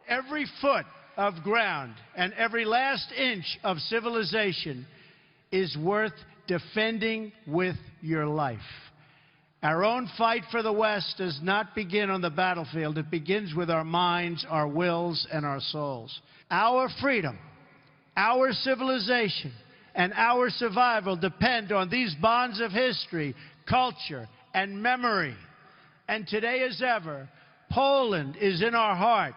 Every foot of ground and every last inch of civilization is worth defending with your life. Our own fight for the West does not begin on the battlefield. It begins with our minds, our wills, and our souls. Our freedom, our civilization, and our survival depend on these bonds of history, culture, and memory. And today as ever, Poland is in our heart,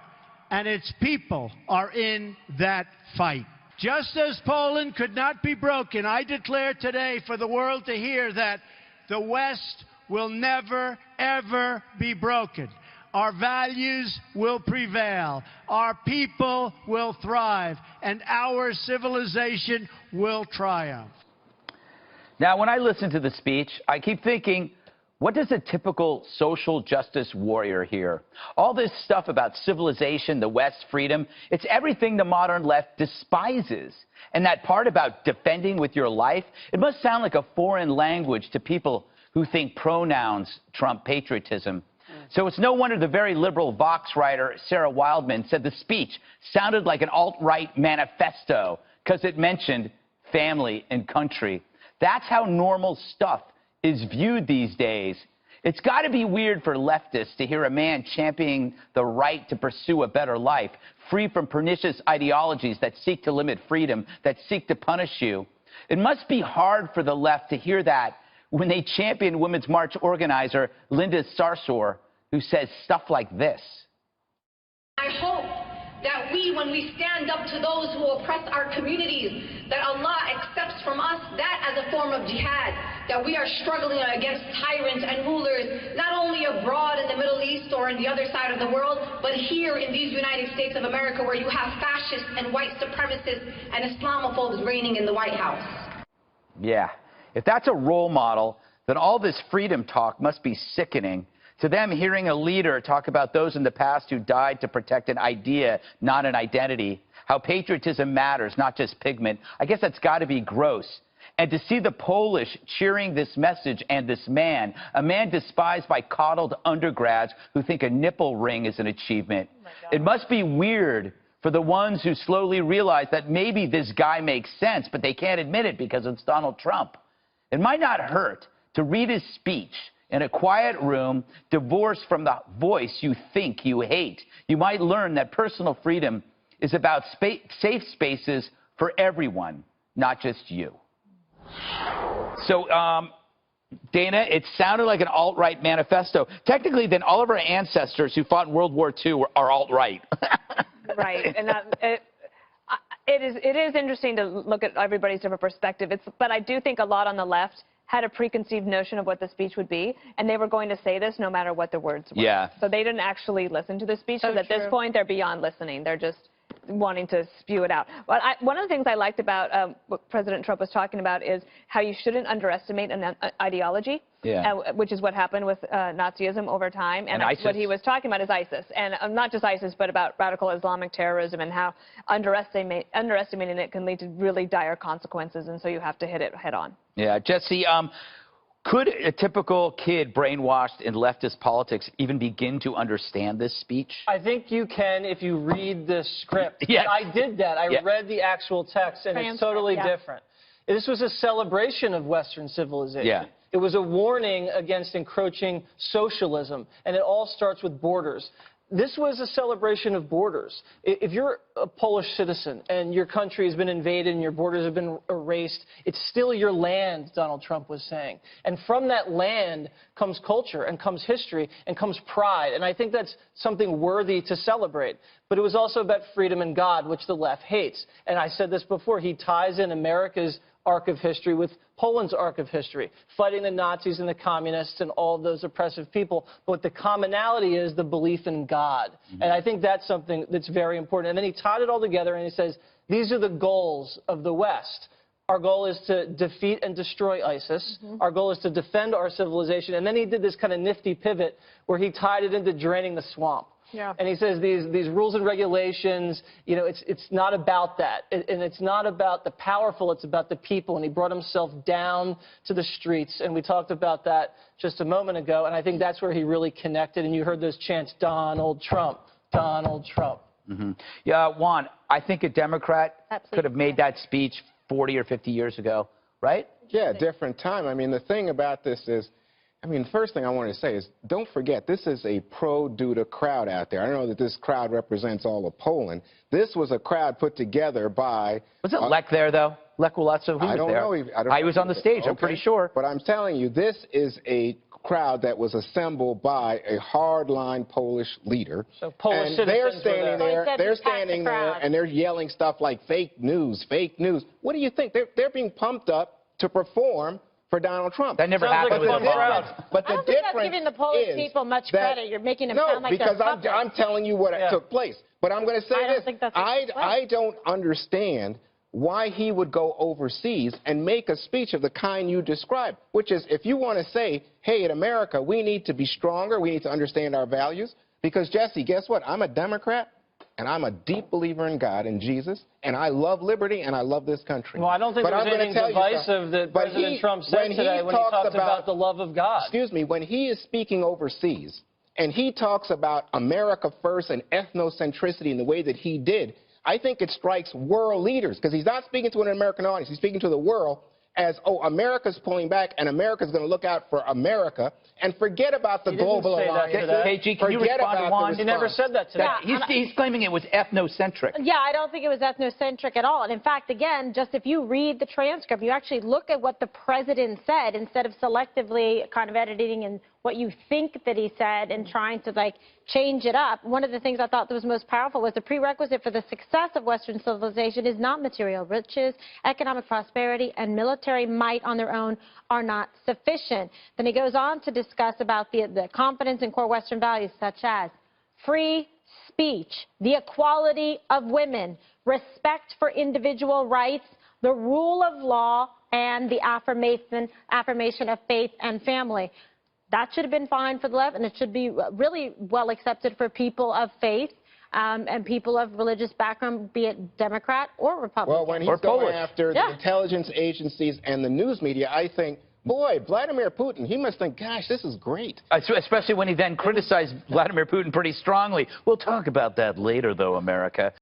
and its people are in that fight. Just as Poland could not be broken, I declare today for the world to hear that the West will never, ever be broken. Our values will prevail. Our people will thrive, and our civilization will triumph. Now, when I listen to the speech, I keep thinking, what does a typical social justice warrior hear? All this stuff about civilization, the West, freedom, it's everything the modern left despises. And that part about defending with your life, it must sound like a foreign language to people who think pronouns trump patriotism. So it's no wonder the very liberal Vox writer Sarah Wildman said the speech sounded like an alt-right manifesto because it mentioned family and country. That's how normal stuff is viewed these days. It's got to be weird for leftists to hear a man championing the right to pursue a better life, free from pernicious ideologies that seek to limit freedom, that seek to punish you. It must be hard for the left to hear that when they champion Women's March organizer Linda Sarsour, who says stuff like this. I hope that when we stand up to those who oppress our communities, that Allah accepts from us that as a form of jihad, that we are struggling against tyrants and rulers, not only abroad in the Middle East or in the other side of the world, but here in these United States of America, where you have fascists and white supremacists and Islamophobes reigning in the White House. Yeah. If that's a role model, then all this freedom talk must be sickening. To them, hearing a leader talk about those in the past who died to protect an idea, not an identity, how patriotism matters, not just pigment, I guess that's got to be gross. And to see the Polish cheering this message and this man, a man despised by coddled undergrads who think a nipple ring is an achievement. It must be weird for the ones who slowly realize that maybe this guy makes sense, but they can't admit it because it's Donald Trump. It might not hurt to read his speech in a quiet room, divorced from the voice you think you hate. You might learn that personal freedom is about safe spaces for everyone, not just you. So, Dana, it sounded like an alt-right manifesto. Technically, then all of our ancestors who fought in World War II are alt-right. Right. And it is interesting to look at everybody's different perspective. But I do think a lot on the left had a preconceived notion of what the speech would be, and they were going to say this no matter what the words were. Yeah. So they didn't actually listen to the speech, because at this point, they're beyond listening. They're just wanting to spew it out. But one of the things I liked about what President Trump was talking about is how you shouldn't underestimate an ideology, which is what happened with Nazism over time. And what he was talking about is ISIS. And not just ISIS, but about radical Islamic terrorism and how underestimating it can lead to really dire consequences. And so you have to hit it head on. Yeah, Jesse, could a typical kid brainwashed in leftist politics even begin to understand this speech? I think you can if you read the script. Yes. I did that. I read the actual text, and it's totally different. This was a celebration of Western civilization. Yeah. It was a warning against encroaching socialism, and it all starts with borders. This was a celebration of borders. If you're a Polish citizen and your country has been invaded and your borders have been erased, it's still your land, Donald Trump was saying. And from that land comes culture and comes history and comes pride. And I think that's something worthy to celebrate. But it was also about freedom and God, which the left hates. And I said this before, he ties in America's arc of history with Poland's arc of history, fighting the Nazis and the communists and all of those oppressive people. But the commonality is the belief in God. And I think that's something that's very important. And then he tied it all together and he says, these are the goals of the West. Our goal is to defeat and destroy ISIS. Our goal is to defend our civilization. And then he did this kind of nifty pivot where he tied it into draining the swamp. Yeah. And he says these rules and regulations, you know, it's not about that. And it's not about the powerful, it's about the people. And he brought himself down to the streets. And we talked about that just a moment ago. And I think that's where he really connected. And you heard those chants, Donald Trump, Donald Trump. Yeah, Juan, I think a Democrat could have made that speech 40 or 50 years ago, right? Yeah, different time. I mean, the thing about this is, I mean, the first thing I want to say is, don't forget, this is a pro-Duda crowd out there. I don't know that this crowd represents all of Poland. This was a crowd put together by... Was it Lech there, though? Lech Walesa, who was there? He was on the stage, I'm pretty sure. But I'm telling you, this is a crowd that was assembled by a hardline Polish leader. So Polish and they're citizens standing there, and they're yelling stuff like fake news, fake news. What do you think? They're being pumped up to perform for Donald Trump. That never happened with Obama. But the I don't think that's giving the Polish people much credit. You're making them sound like they're puppets. No, because I'm telling you what took place. But I'm going to say this. I don't understand why he would go overseas and make a speech of the kind you described, which is if you want to say, hey, in America, we need to be stronger, we need to understand our values, because, Jesse, guess what? I'm a Democrat, and I'm a deep believer in God and Jesus, and I love liberty, and I love this country. Well, I don't think there's anything divisive that President Trump said today when he talked about the love of God. Excuse me, when he is speaking overseas, and he talks about America first and ethnocentricity in the way that he did, I think it strikes world leaders, because he's not speaking to an American audience. He's speaking to the world as, oh, America's pulling back, and America's going to look out for America, and forget about the global alliance. KG, can you respond to Juan? He never said that today. Yeah, he's claiming it was ethnocentric. Yeah, I don't think it was ethnocentric at all. And in fact, again, just if you read the transcript, you actually look at what the president said instead of selectively kind of editing and what you think that he said and trying to, like, change it up. One of the things I thought that was most powerful was the prerequisite for the success of Western civilization is not material riches, economic prosperity, and military might on their own are not sufficient. Then he goes on to discuss about the confidence in core Western values such as free speech, the equality of women, respect for individual rights, the rule of law, and the affirmation of faith and family. That should have been fine for the left, and it should be really well accepted for people of faith and people of religious background, be it Democrat or Republican. Well, when he's going after the intelligence agencies and the news media, I think, boy, Vladimir Putin, he must think, gosh, this is great. Especially when he then criticized Vladimir Putin pretty strongly. We'll talk about that later, though, America.